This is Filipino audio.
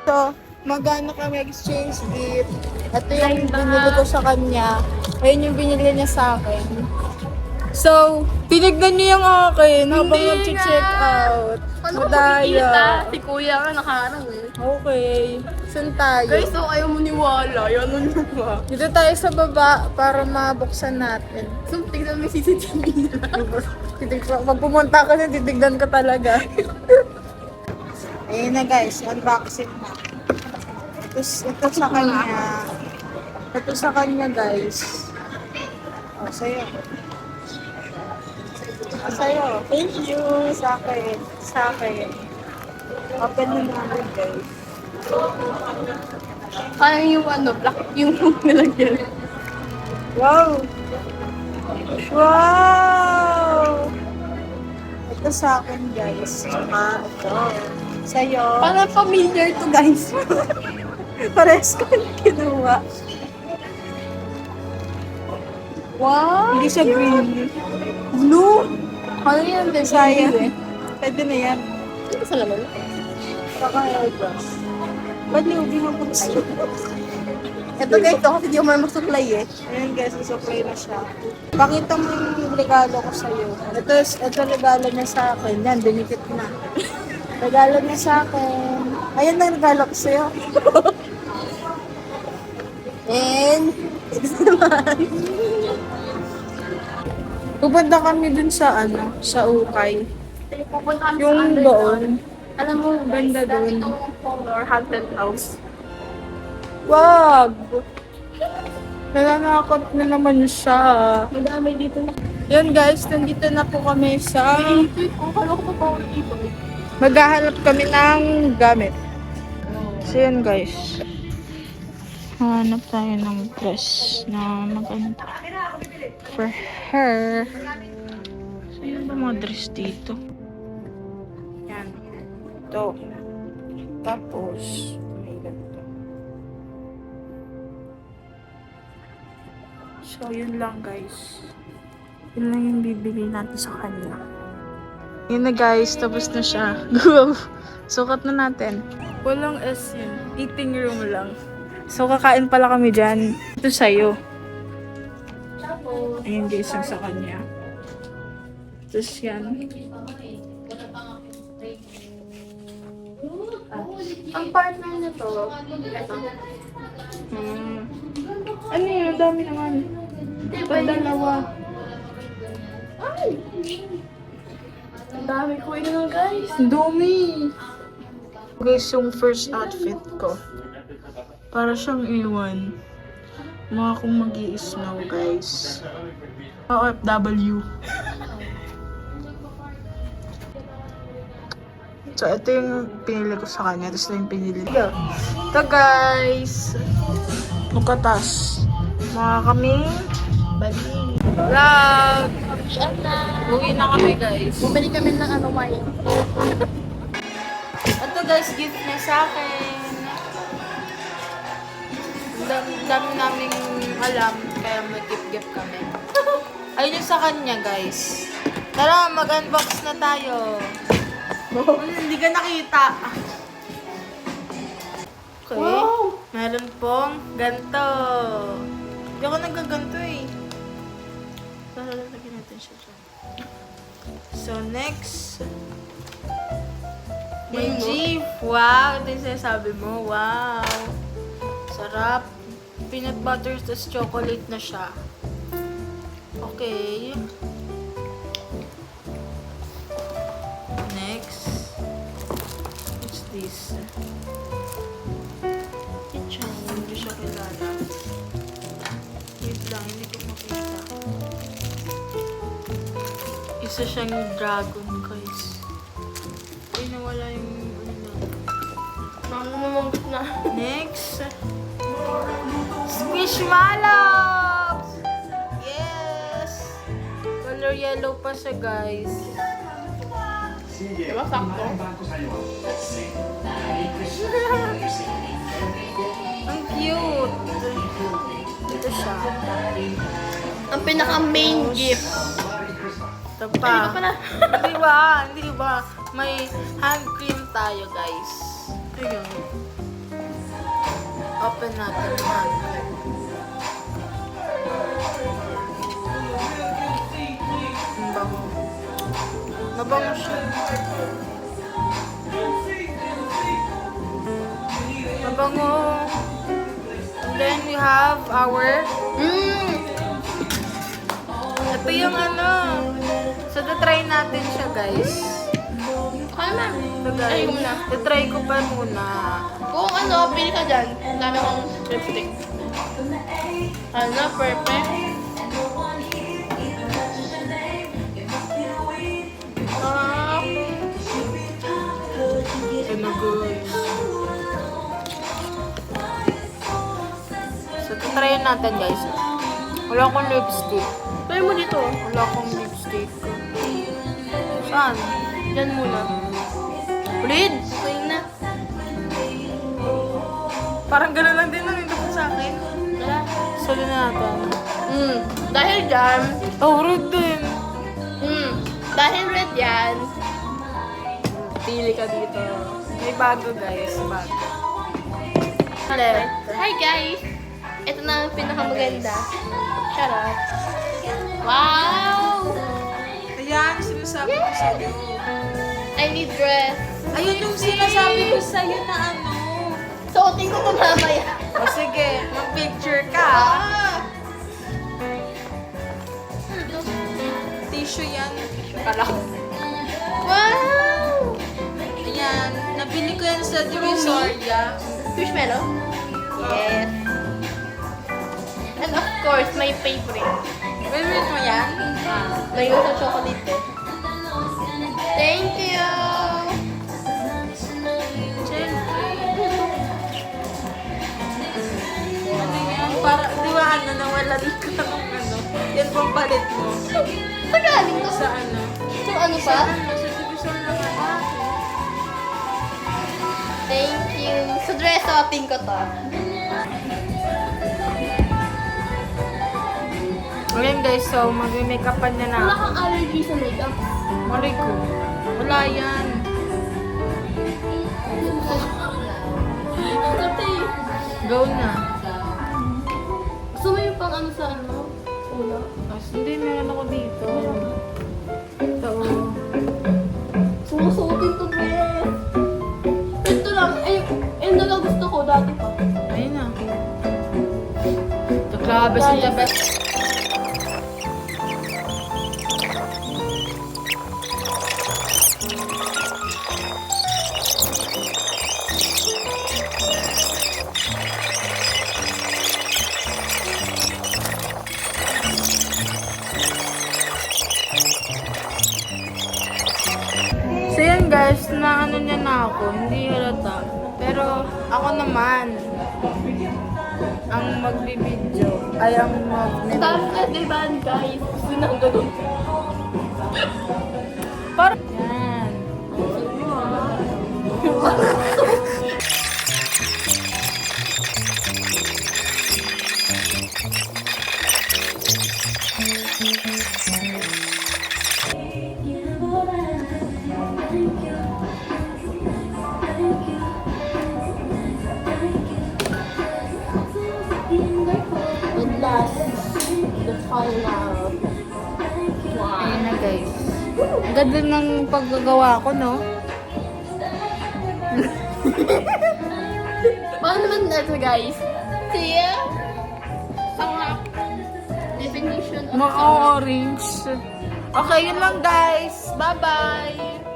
So, magana kami exchange gift. Ito yung binili ko sa kanya. Ayun yung binili niya sa akin. So, tinignan niyo yung akin habang nag-check out. Paano ko Madaya. makikita? Si kuya nga nakaharang eh. Okay. Saan tayo? Guys, so ayaw mo niwala. Yan ano nyo ba? Dito tayo sa baba para mabuksan natin. So, tignan mo yung CCTV nila. Pag pumunta ka na, titignan ka talaga. Ayun na guys, unboxing na. Ito sa kanya. Ito sa kanya guys. Oh, sa'yo. Sa'yo. Thank you. Sa akin. Sa akin. Open na namin guys. Parang yung ano, black yung nilagyan. Wow! Wow! Ito sa akin guys. Tsaka ito. Sa'yo. Parang familiar to guys. Pares ko yung kinuha. Wow! Hindi siya green. Blue! Ano yan? Sayang. Pwede na yan. Ano sa laman? Saka airbrush. Ba't lubi mo po gusto? Ito guys, ito kasi di ko man magsupply eh. Ayan guys, nasupply na siya. Pakita mo yung regalo ko sa'yo. Ito regalo niya sa akin. Yan, dinikit na. Regalo niya sa akin. Ayan ang regalo ko sa'yo. And, ito naman. Pupunta kami dun sa sa Ukay. Pupunta kami Yung sa under doon. Alam mo, Ganda guys, dati doon. itong color haunted house. Wag! Nananakot na naman siya. Madami dito na. Yan guys, nandito na po kami sa... Kung kala ko pa pa dito. Maghahanap kami ng gamit. So yan guys. Hanap tayo ng dress na maganda. For her. So yan ba mga dress dito? Yan. Ito. Tapos, may ganito. So yun lang guys. Yun lang yung bibili natin sa kanya. Yun na guys, tapos na siya. Go! Sukat na natin. Walang S yun. Eating room lang. So kakain pala kami dyan. Ito sa'yo. Ayun guys, yung sa kanya. Tapos yan. Ang partner nito, ito. Ano yun? Ang dami naman. Ito dalawa. Ay! Ang dami ko yun guys. Ang dami. Guys, yung first outfit ko. Para siyang iwan. Mga kong mag-i-snow guys. OFW. So, ito yung pinili ko sa kanya. Tapos ito yung pinili ko. Ito guys. Nukatas. Mga kaming bali. Vlog! Uwi na kami guys. Bumili kami ng ano wine. Ito guys, gift niya sa akin. Ang dami naming alam, kaya may gift kami. Ayun yung sa kanya guys. Tara, mag-unbox na tayo. Hindi ka nakita. Okay. Wow! Meron pong ganito. Hindi ako nagaganto eh. Lalagyan natin siya dyan. So next, may Mango. Jeep. Wow, ito yung sinasabi mo. Wow. Sarap. Peanut butter tas chocolate na siya. Okay. Next. What's this? Kitchen. Hindi siya kilala. Wait lang, hindi ko makita. Isa siyang dragon, guys. Ay, nawala yung Namamanggot na. Next. Squishmallows! Yes! Color yellow pa siya, guys. Diba sakto? Ang cute! Ito siya. Ang pinaka-main gift. Ito pa. Ay, pala. Hindi ba? Hindi ba? May hand cream tayo, guys. Ayun. Open natin yan. Ang bango. Mabango siya. Mabango. And then we have our... Ito yung ano. So, try natin siya, guys. Kaya na. Ito, guys. Ay, muna. Try ko pa muna. Kung ano, pili ka dyan. Ang dami kong lipstick. Ano, perfect. Ano, guys. So, try natin, guys. Wala akong lipstick. Try mo dito. Wala akong lipstick. Saan? Dyan muna. Read? Okay na. Parang gano'n lang din ang ito sa akin. Wala. Sali na natin. Dahil dyan, Oh, red din. dahil red yan, Pili ka dito. May bago, guys. Bago. Left. Hi guys! Ito na ang pinakamaganda. Charot. Wow! Ayan, sinasabi ko sa'yo. I need dress. Ayun yung sinasabi ko sa'yo na ano. Suotin ko ito mamaya. O sige, mag-picture ka. Tissue yan. Kala ko. Wow! Ayan, nabili ko yan sa Divisoria. Squishmallow? Yes. And of course, my favorite. Favorite mo yan? May sa chocolate eh. Thank you! Para, di ba ano, nawala din ka ng ano. Yan pang palit mo. Saan galing to? Sa ano? So ano pa? Sa Divisoria ka. Thank you. So dress shopping ko to. Ayan guys, so mag-makeupan na na Wala ako. kang allergy sa makeup. Malay ko. Wala yan. Go na. Gusto mo yung pang ano sa ano? Ulo? Hindi, meron ako dito. Ito. Sumusuotin to, Beth. Ito lang. Ayun na lang gusto ko dati pa. Ayun na. The club is the best. So yan guys, na ano niya na ako, hindi halata. Pero ako naman, ang magbibideo, ay ang Dami na, diba, guys? Gusto nang ganun. Parang yan. And last, the final. Wow. Ayun na guys. Ang ganda ng paggagawa ko, no? Paano naman ito, guys? See ya? Sarap. Definition of Mga orange. Okay, yun lang guys. Bye-bye!